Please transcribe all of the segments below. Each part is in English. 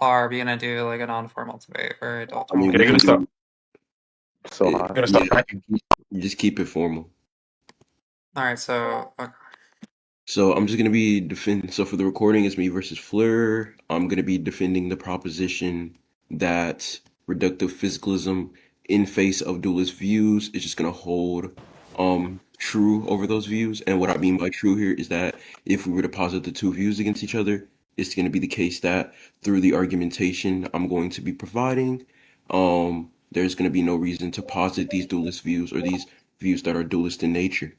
are we gonna do like a non-formal debate or adult I mean, talk? we You're can gonna start. do So it. You're gonna start Yeah, packing. just keep it formal. All right, so So I'm just gonna be defending. So for the recording, it's me versus Fleur. I'm gonna be defending the proposition that reductive physicalism, in face of dualist views, is just gonna hold true over those views. And what I mean by true here is that if we were to posit the two views against each other, it's gonna be the case that through the argumentation I'm going to be providing, there's gonna be no reason to posit these dualist views or these views that are dualist in nature.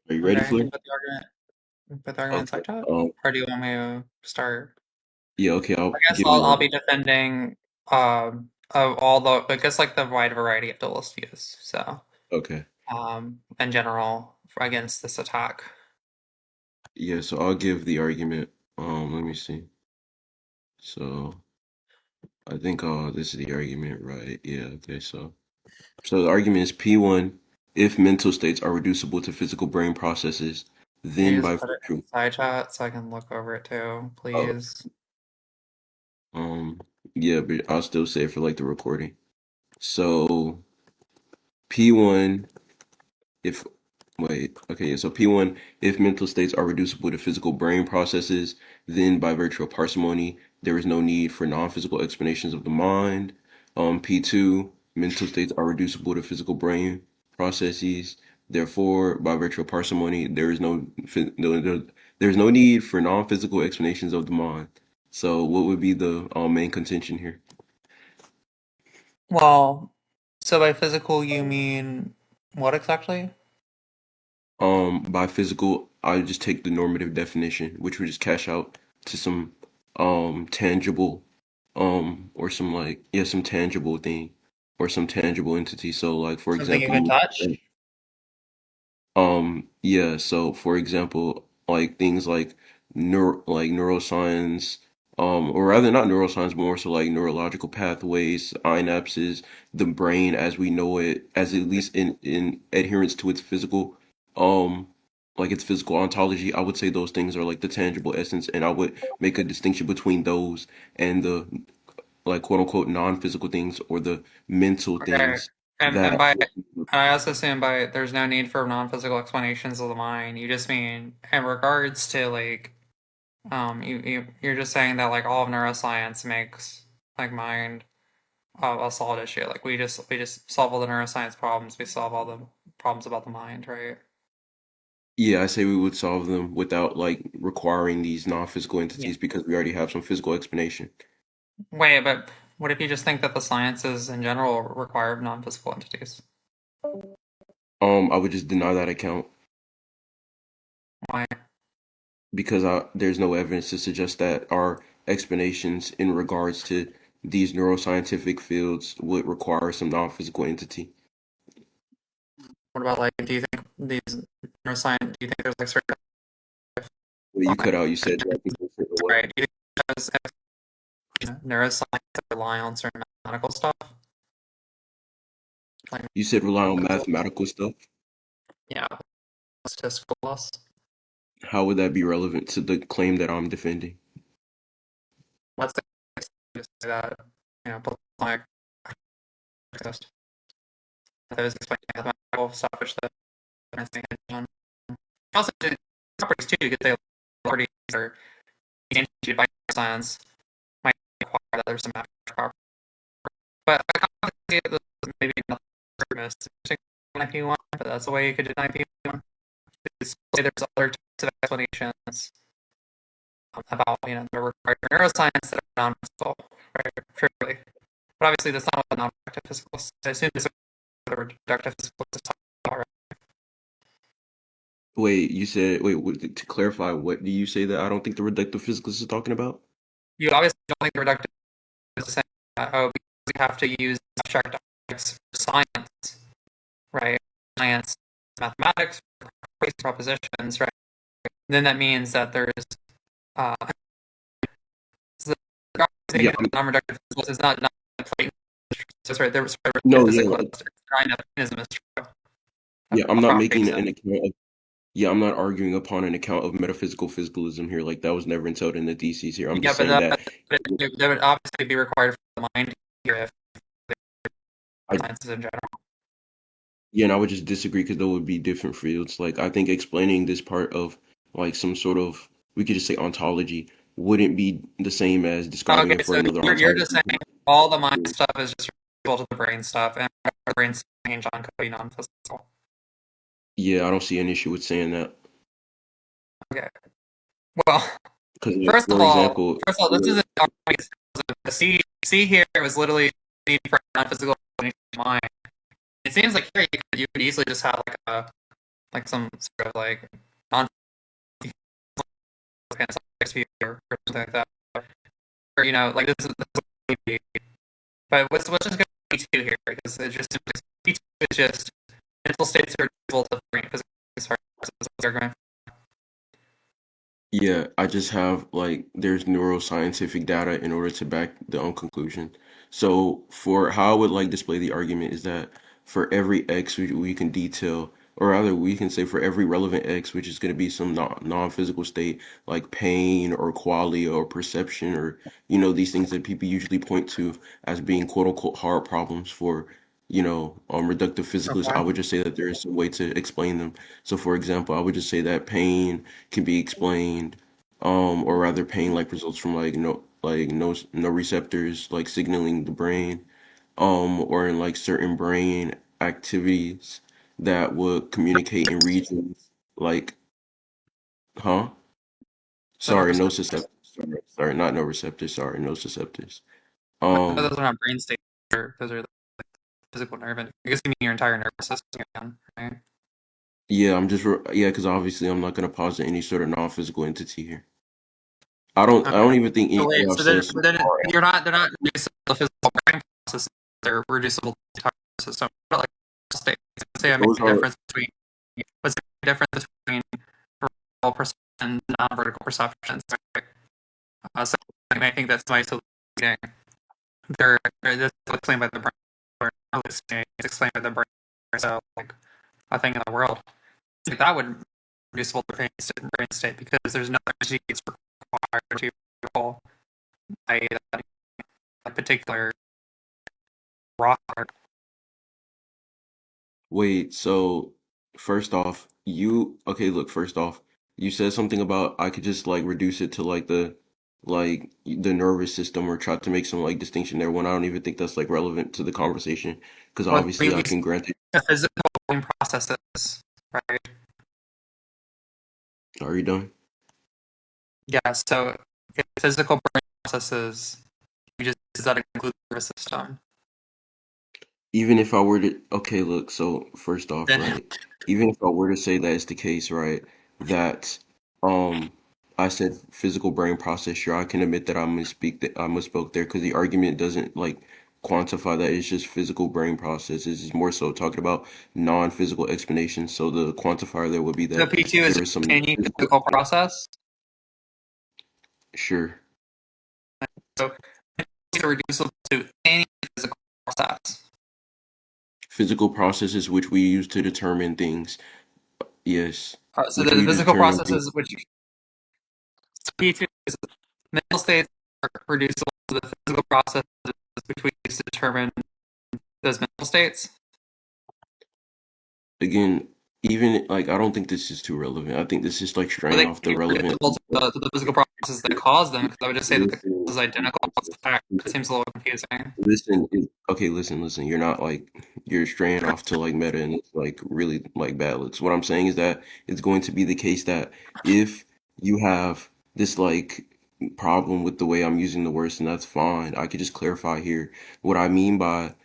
Are you ready, okay, Fleur? put the argument Okay. inside chat, or do you want me to start? Yeah, okay, I I'll guess give I'll you be defending of all the I guess like the wide variety of duelist views. So okay. in general against this attack. Yeah, so I'll give the argument. Let me see. So I think this is the argument, right? Yeah, okay, so the argument is P1, if mental states are reducible to physical brain processes, Can you then by just put it virtue inside chat so I can look over it too, of please? um yeah, but I'll still say it for like the recording. So P1 if wait, okay, yeah, so P1, if mental states are reducible to physical brain processes, then by virtue of parsimony, there is no need for non-physical explanations of the mind. P2, mental states are reducible to physical brain processes. Therefore, by virtue of parsimony, there's no need for non-physical explanations of the mind. So, what would be the main contention here? Well, so by physical you mean what exactly? By physical, I just take the normative definition, which would just cash out to some tangible or some like yeah, some tangible thing or some tangible entity. So like for Something you example, can touch? yeah, so for example, like things like neuroscience, or rather not neuroscience, more so like neurological pathways, synapses, the brain as we know it, as at least in adherence to its physical, um, like its physical ontology. I would say those things are like the tangible essence, and I would make a distinction between those and the like quote unquote non-physical things or the mental Okay. things And that. by I also assume by there's no need for non-physical explanations of the mind. You just mean in regards to like you're just saying that like all of neuroscience makes like mind a solid issue. Like we just solve all the neuroscience problems. We solve all the problems about the mind, right? Yeah, I say we would solve them without like requiring these non-physical Yeah. entities because we already have some physical explanation. Wait, but what if you just think that the sciences in general require non-physical entities? I would just deny that account Why? because there's no evidence to suggest that our explanations in regards to these neuroscientific fields would require some non-physical entity. What about like, do you think these neuroscience? Do you think there's like certain Well, you cut out. You said that because what? right? Do you think there's neuroscience that rely on certain mathematical stuff? Like, You said rely on mathematical stuff. yeah, statistical loss. How would that be relevant to the claim that I'm defending? Let's just say that both like exist. Those explain mathematical stuff, which the difference on. Also, the properties too, because they properties are instantiated by science might require that there's some mathematical property. But I can't see it maybe not the most interesting IP1, but that's the way you could deny IP1. Say there's other types of explanations about that are required for neuroscience that are non-physical, right? Surely. But obviously that's not what the non-reductive physicalists. I assume this is what the reductive physicalists talk about, right? Wait, you said to clarify, what do you say that I don't think the reductive physicalist is talking about? You obviously don't think the reductive is saying that, oh, we have to use abstract objects for science, right? Science, mathematics, propositions, right? Then that means that there's so Yeah, the non-reductive physicalist is not Platon. So sorry, there was no, yeah, physicalist kind of mechanism is true. yeah. I'm not making Properties an account of Yeah, I'm not arguing upon an account of metaphysical physicalism here. Like that was never entailed in the theses here. I'm Yeah, just but saying that that would obviously be required for the mind here if I sciences in general. yeah, and I would just disagree because there would be different fields. Like I think explaining this part of like some sort of we could just say ontology wouldn't be the same as describing Okay, it for so another you're ontology. just saying all the mind stuff is just equal to the brain stuff, and the brain's change on could be non-physical. Yeah, I don't see an issue with saying that. Okay. Well, Because, like, first of for all, example, first of all, this is the C here was literally need for non-physical mind. It seems like here you could easily just have like some sort of like non kind of or something like that. Or like this is but what's just going to be P2 here because it just P2 is just mental states are visible to the brain because as far as they're going. yeah, I just have like there's neuroscientific data in order to back the own conclusion. So for how I would like display the argument is that for every x we can detail, or rather we can say for every relevant x, which is going to be some non-physical state like pain or quality or perception or these things that people usually point to as being quote unquote hard problems for reductive physicalists. I Okay. would just say that there is some way to explain them. So for example, I would just say that pain can be explained, or rather pain like results from no receptors like signaling the brain, or in like certain brain activities that would communicate in regions like, huh? So no Sorry, receptors. sorry, not no receptors, sorry, nociceptors. Those Um, are not brain states. Those are the physical nerve. And I guess you mean your entire nervous system, again, right? yeah, yeah, because obviously I'm not gonna posit any sort of non-physical entity here. I Okay. don't even think So anything wait, I've so then, said so but then far. they're not reducible to physical brain processes. They're reducible to the entire system. But like states, say I make Those a are difference between what's the difference between vertical perception and non-vertical perceptions, right? So I think that's my solution. They're explained by the brain, or it's explained by the brain. So like a thing in the world, like that would reducible to brain state because there's no energy it's required to recall a particular rock. Wait, so first off, first off, you said something about I could just like reduce it to like the nervous system or try to make some like distinction there when I don't even think that's like relevant to the conversation because Well, obviously we I can grant it. the physical brain processes, right? Are you done? Yeah. So if physical brain processes, you just does that include the nervous system? Even if I were to, okay, look, so first off, Then right, even if I were to say that is the case, right, that um I said physical brain process, sure, I can admit that I misspoke there because the argument doesn't like quantify that it's just physical brain process. It's more so talking about non-physical explanations. So the quantifier there would be so that P2 is there just is some any physical, physical process. sure, So it's reducible to any physical process. physical processes which we use to determine things. Yes, So which the we physical determine things. processes which P2 is mental states are reducible to the physical processes which we use to determine those mental states. Again, even like I don't think this is too relevant. I think this is like But straying they off the can be relevant. reducible to the physical processes that cause them, because I would just say that the Listen, cause is identical as the fact. It listen, seems a little confusing. okay, listen. You're not like you're straying off to like meta and it's like really like bad looks. What I'm saying is that it's going to be the case that if you have this like problem with the way I'm using the words, and that's fine. I could just clarify here. What I mean by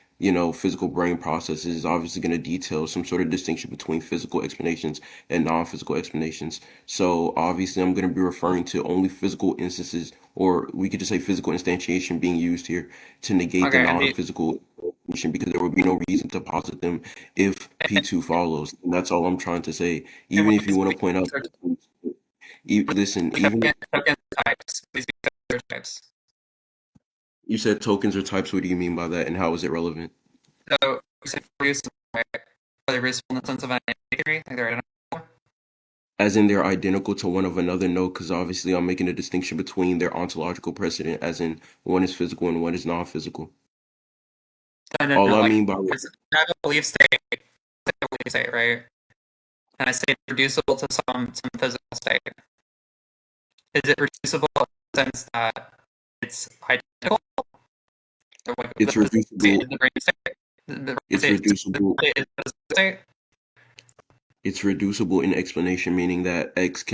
physical brain processes is obviously going to detail some sort of distinction between physical explanations and non-physical explanations. So obviously I'm going to be referring to only physical instances, or we could just say physical instantiation being used here to negate the Okay, and the non-physical explanation because there would be no reason to posit them if P2 follows. And that's all I'm trying to say. and Even what if you these want to point out, listen, even token types, these types. you said tokens are types, what do you mean by that and how is it relevant? So we say reducible, right? Are they reducible in the sense of an identity theory? Like they're identical? As in they're identical to one of another? No, because obviously I'm making a distinction between their ontological precedent, as in one is physical and one is non-physical. No, All no, I like, mean by I have a belief state, right? And I say it's reducible to some physical state. Is it reducible in the sense that it's identical? Or like, it's reducible. the brain state? The brain It's state reducible. is the physical state? It's reducible in explanation, meaning that X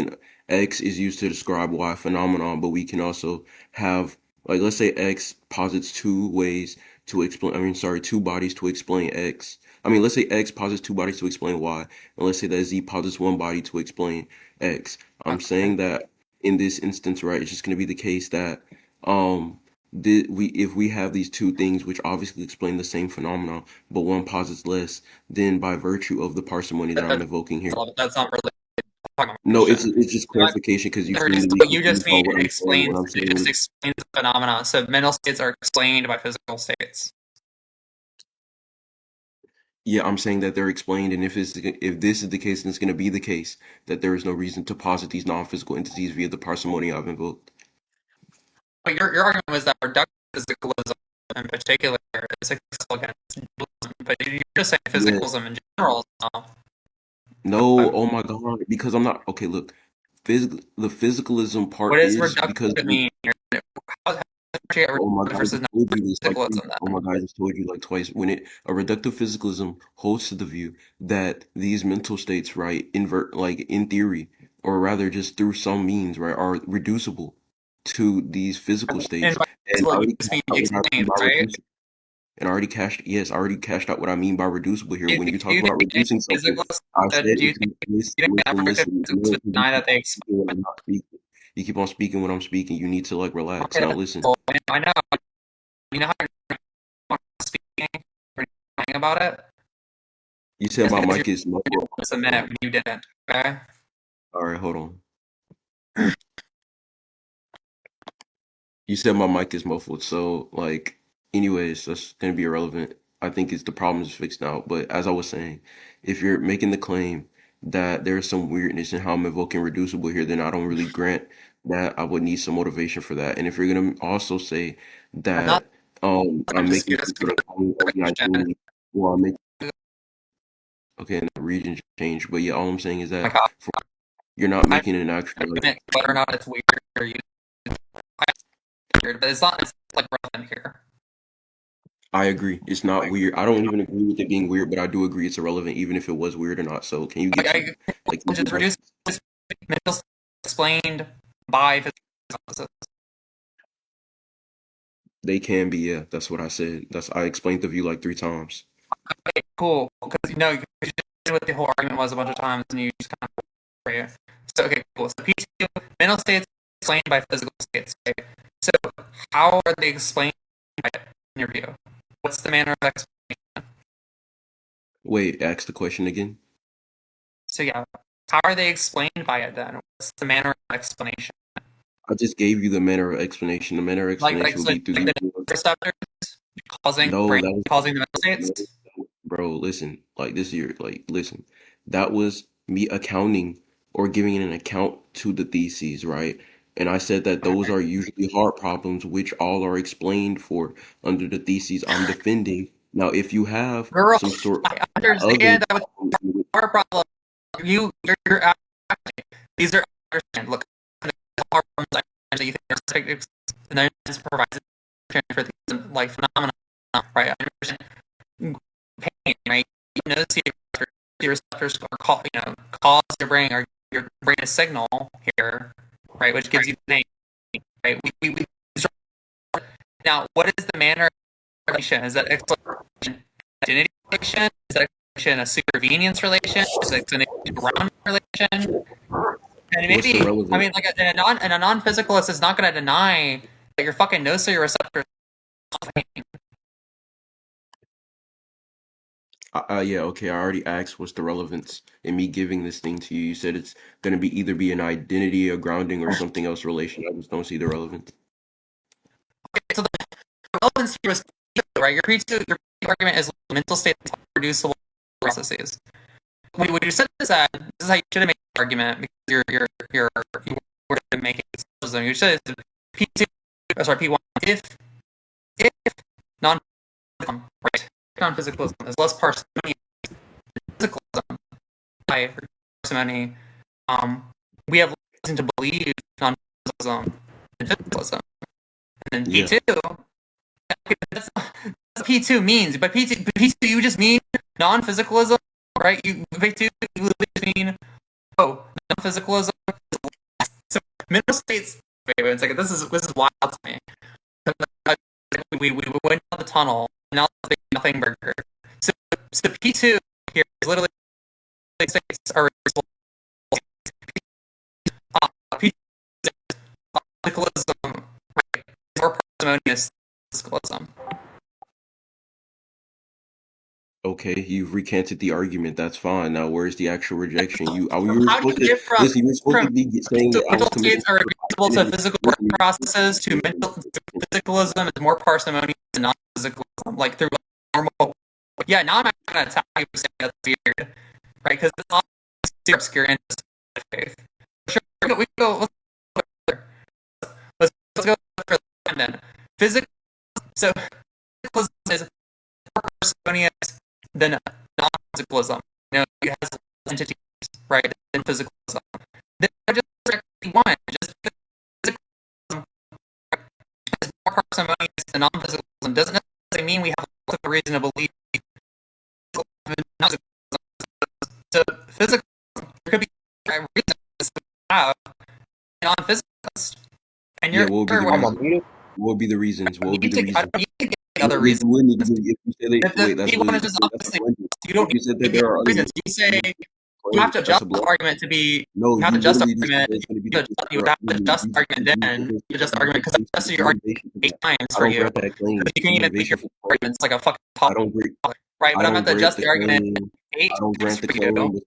is used to describe Y phenomenon, but we can also have, like, let's say X posits two ways to explain. I mean, sorry, two bodies to explain X. I mean, let's say X posits two bodies to explain Y, and let's say that Z posits one body to explain X. I'm Okay. saying that in this instance, right, it's just going to be the case that um if we have these two things which obviously explain the same phenomenon, but one posits less, then by virtue of the parsimony that I'm invoking here. That's not really talking about No, motion. it's just clarification because you seem to be What you just confused on mean what I'm saying when explains I'm it just saying explains the phenomena. So mental states are explained by physical states. yeah, I'm saying that they're explained, and if this is the case, then it's going to be the case that there is no reason to posit these non-physical entities via the parsimony I've invoked. But your argument was that reductive physicalism in particular is successful against dualism, but you're just saying Yes. physicalism in general is not. No, oh my God, because I'm not okay. Look, the physicalism What part does is because reductive mean? How differentiate oh my reductive God, I versus just told you this like non-physicalism oh then? my God, I just told you like twice. When it a reductive physicalism holds to the view that these mental states, right, invert like in theory, or rather just through some means, right, are reducible to these physical And states. by And I physical, you already just cashed mean out what I mean explained, by right? reducible. And I already cashed out what I mean by reducible here. Do When you, you do talk you about think any reducing something, physicalist I said do you if think you do you think an objective listen, physicalist would because you deny that keep they on explain? speaking when I'm not speaking. You keep on speaking when I'm speaking. You need to like relax. Okay, Now that's listen. cool. I know. You know how you're speaking, you're talking about it. You said Just my because you're mic is muffled. just a minute when you didn't. Okay. All right, hold on. You said my mic is muffled, so like, anyways, that's gonna be irrelevant. I think it's the problem is fixed now. But as I was saying, if you're making the claim that there's some weirdness in how I'm invoking reducible here, then I don't really grant that. I would need some motivation for that. And if you're gonna also say I'm not. that I'm I'm just making curious. some sort of claim of the identity, well, I'm making okay, and the region change. But yeah, all I'm saying is My that God, for, you're not I'm making an actual like arguing whether or not it's weird or you. Weird, but it's not. It's like relevant here. I agree. It's not weird. I don't even agree with it being weird, but I do agree it's irrelevant, even if it was weird or not. So can you get some, like, can you Just give like, reduce just mental explained by physical. they can be, yeah, that's what I said. I explained the view like three times. Okay, cool. Because you know what the whole argument was a bunch of times, and you just kind of right. So okay, cool. So PTO mental states explained by physical states. Okay? So how are they explained by it, in your view? What's the manner of explanation? Wait, ask the question again. So yeah, how are they explained by it then? What's the manner of explanation? I just gave you the manner of explanation. The manner of explanation would So be through like the the receptors causing no, brain that was causing the mental no, states. bro, listen, like this year, like listen, that was me accounting or giving an account to the theses, right? And I said that those are usually hard problems, which all are explained for under the theses I'm defending. Now, if you have Girl, some sort I of other understand that was our problem. You're actually, these are understand. Look, the hard problems that you think are specific, and then just provides for these like phenomena, right? I understand pain, right? You know, your receptors are cause your brain or your brain a signal here, right, which gives you the pain, right? We now, what is the manner of relation? Is that explanation identity relation? Is that explanation a supervenience relation? Is that an ground relation? And what's the maybe, I relevant? mean, like a non-physicalist is not going to deny that your fucking nociceptors. Yeah, okay, I already asked what's the relevance in me giving this thing to you. You said it's gonna be either be an identity, a grounding, or something else relation. I just don't see the relevance. So the relevance here is right. Your P2 argument is mental states are reducible processes. When you said this, this is how you should have made argument because you were making syllogism. You said P2, sorry, P1. If non-physicalism is less parsimonious than physicalism, by parsimony, we have reason to believe non-physicalism and physicalism. And then P2, that's what P2 means. But P2, you just mean non-physicalism, right? P2, you just mean non-physicalism. So mineral states. Wait a second. This is wild to me. We went down the tunnel. Now nothing burger. So P2 here is literally states are physicalism, right? More parsimonious physicalism. Okay, you've recanted the argument. That's fine. Now, where's the actual rejection? You How do you get from listen, you were supposed to be saying that I was mental states are reducible to physical processes to physicalism is more parsimonious than non-physicalism, like through normal. Yeah, now I'm not going to tell you saying that's weird, right? Because it's all super obscure in faith. Sure, we go. Let's go for that then. So physicalism is more parsimonious than non-physicalism. You know, it has entities, right, than physicalism. Then just directly one, just physicalism is more parsimonious than non-physicalism doesn't necessarily mean we have a reason to believe non-physicalism. So physicalism, there could be reasons to have non-physicalist. And you're what would be the reasons? What would be the reasons? You can get other reasons. If you say You don't need to give reasons. You say you have to adjust the argument to be. You have to adjust the argument. You would have to adjust the argument then. You adjust the argument because I adjusted your argument 8 times for you. You can even make your arguments like a fucking top. Right, but I'm going to adjust the argument 8 times for you.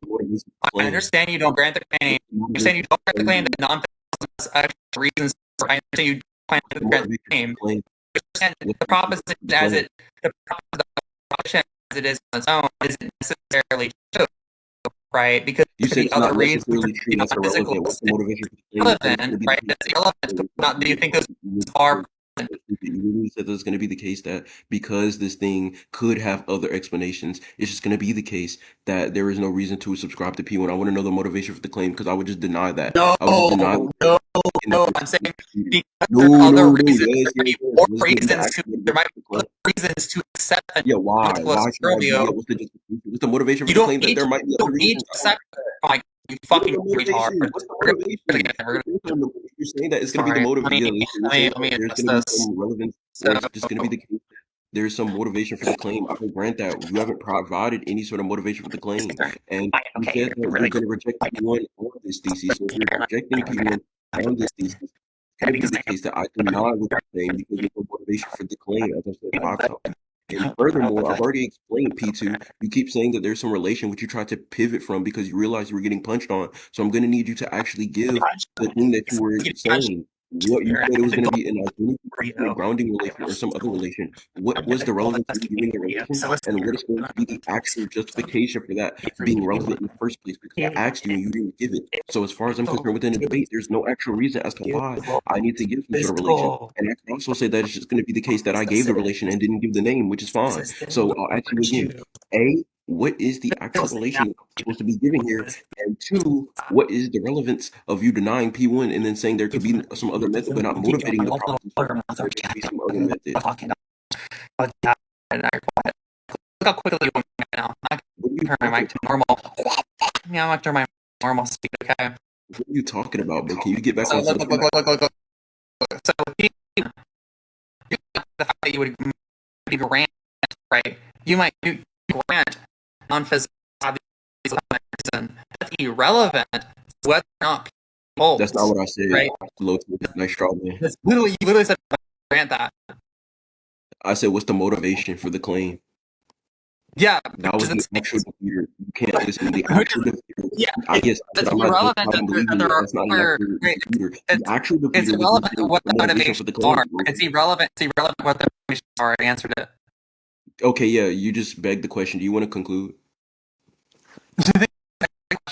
I understand you don't grant the claim. You're saying you don't grant the claim that non-physicalism has actual reasons. I understand you plan to grant the claim. The proposition as it is on its own isn't necessarily true, right? Because you said other reasons that's irrelevant. What's the motivation for irrelevant, right? That's irrelevant. Not, do you think those are? You said there's going to be the case that because this thing could have other explanations, it's just going to be the case that there is no reason to subscribe to P1. I want to know the motivation for the claim because I would just deny that. No, I'm saying because there are other reasons. There might be other reasons to accept a why? What's the motivation for the claim that there might be other reasons? Like, you fucking retard. You're saying that it's going to be the motivation. Let me there's going to be some relevance. It's just going to be the case. There's some motivation for the claim. I will grant that you haven't provided any sort of motivation for the claim. And you said that you're going to reject P1 on this thesis. So if you're rejecting P1 on this thesis, it's going to be the case that I deny what you're saying because there's no motivation for the claim, as I said 5 times. And furthermore, I've already explained P2. You keep saying that there's some relation which you tried to pivot from because you realized you were getting punched on. So I'm going to need you to actually give the thing that you were saying. What you said it was going to be an identity grounding relation or some other relation. What was the relevance of giving the relation, and what is going to be the actual justification for that being relevant in the first place? Because I asked you and you didn't give it. So as far as I'm concerned, within the debate, there's no actual reason as to why I need to give some sort of relation. And I can also say that it's just going to be the case that I gave the relation and didn't give the name, which is fine. So I'll ask you again: A, what is the actual relation I'm supposed to be giving here? And 2, what is the relevance of you denying P1 and then saying there could be some other method, but not motivating the proposition? There could be some other method. Look how quickly you went now. I can turn my mic to normal. Yeah, I'm going to turn my normal speed, okay? What are you talking about, bro? Can you get back on look. So, the fact that you would grant, right? You might grant non-physical reason. That's irrelevant whether or not people. That's not what I said. Right? Nice straw man. You literally said grant that. I said, what's the motivation for the claim? Yeah, that was the actual defeater. You can't listen to the actual defeater. Yeah, I guess it's irrelevant that there are. It's irrelevant what the motivations are. It's irrelevant what the motivations are. I answered it. Okay, yeah, you just begged the question. Do you want to conclude?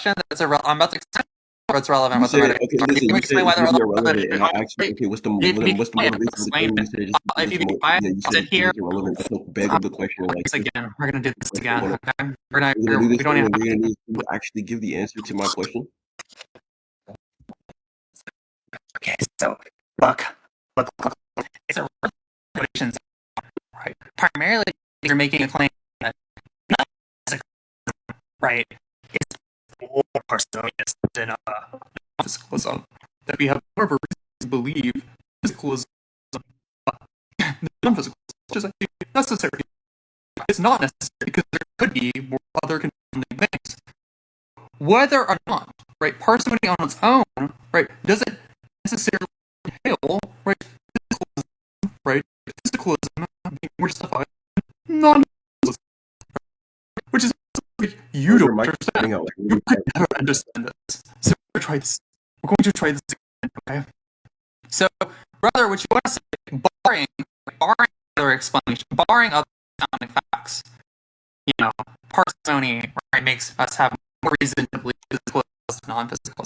question that's I'm about to explain why it's relevant You with the said, meta. okay, Can listen, you you said explain why it's they're gonna be relevant? irrelevant, and I asked you, okay, what's the If you be quiet, motivation I'll for the explain claim? You it. said just If you be more, quiet, yeah, you I'll said sit here. it's irrelevant. That's the beg of the question. Like, Once again, we're gonna do this like, again. Okay? we're gonna do this We don't thing, even and have we're to. gonna need you to actually give the answer to my question. Okay, so look. It's a relation, right? Primarily, you're making a claim that right? It's more harmonious than physicalism. That we have more of a reason to believe physicalism than non-physical, which is actually necessary. It's not necessary because there could be more other confounding things. Whether or not, right, parsimony on its own, right, doesn't necessarily entail, right, physicalism, right, physicalism being more justified, non-physicalism, which is you don't Your mic is cutting understand. out. You could never understand this. So we're going to try this. We're going to try this again, okay? So, brother, what you want to say, barring other explanation, barring other founding facts, you know, parsimony, right, makes us have more reason to believe physical as non-physical.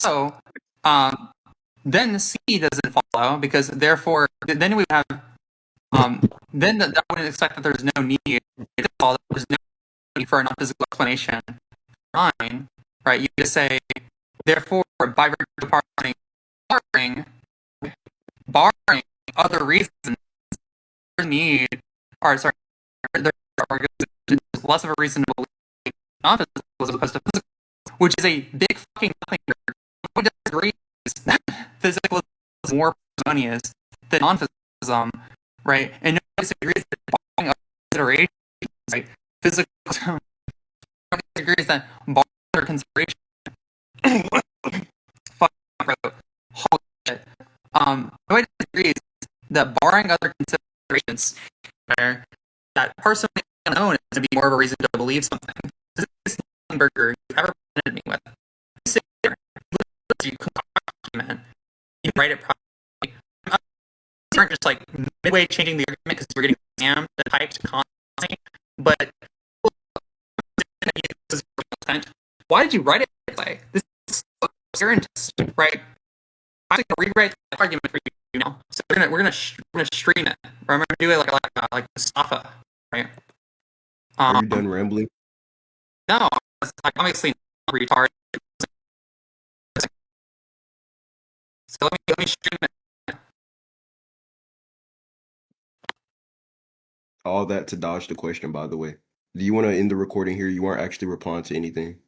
So, then C doesn't follow because therefore, then we have, then that wouldn't expect that there's no need. There's no need for a non-physical explanation. Nine, right? You just say, therefore, by virtue of barring other reasons, there's need, or sorry, there are less of a reason to believe non-physical as opposed to physical, which is a big fucking nothing. Nobody disagrees that physical is more harmonious than non-physicalism, right? And nobody disagrees that barring other considerations, right? Physical nobody disagrees that barring other considerations. Fuck, holy shit. Nobody disagrees that barring other considerations, where that person alone is going to be more of a reason to believe something. This is the burger you've ever presented me with. You sit here, you document, you write it properly. You aren't just like midway changing the argument because we're getting scammed and typed constantly, but why did you write it this way? This is your interest, right? I'm gonna rewrite the argument for you now. So we're gonna stream it. We're gonna do it like Mustafa, right? Are you done rambling? No, it's like obviously not retarded. So let me stream it. All that to dodge the question, by the way. Do you want to end the recording here? You aren't actually replying to anything.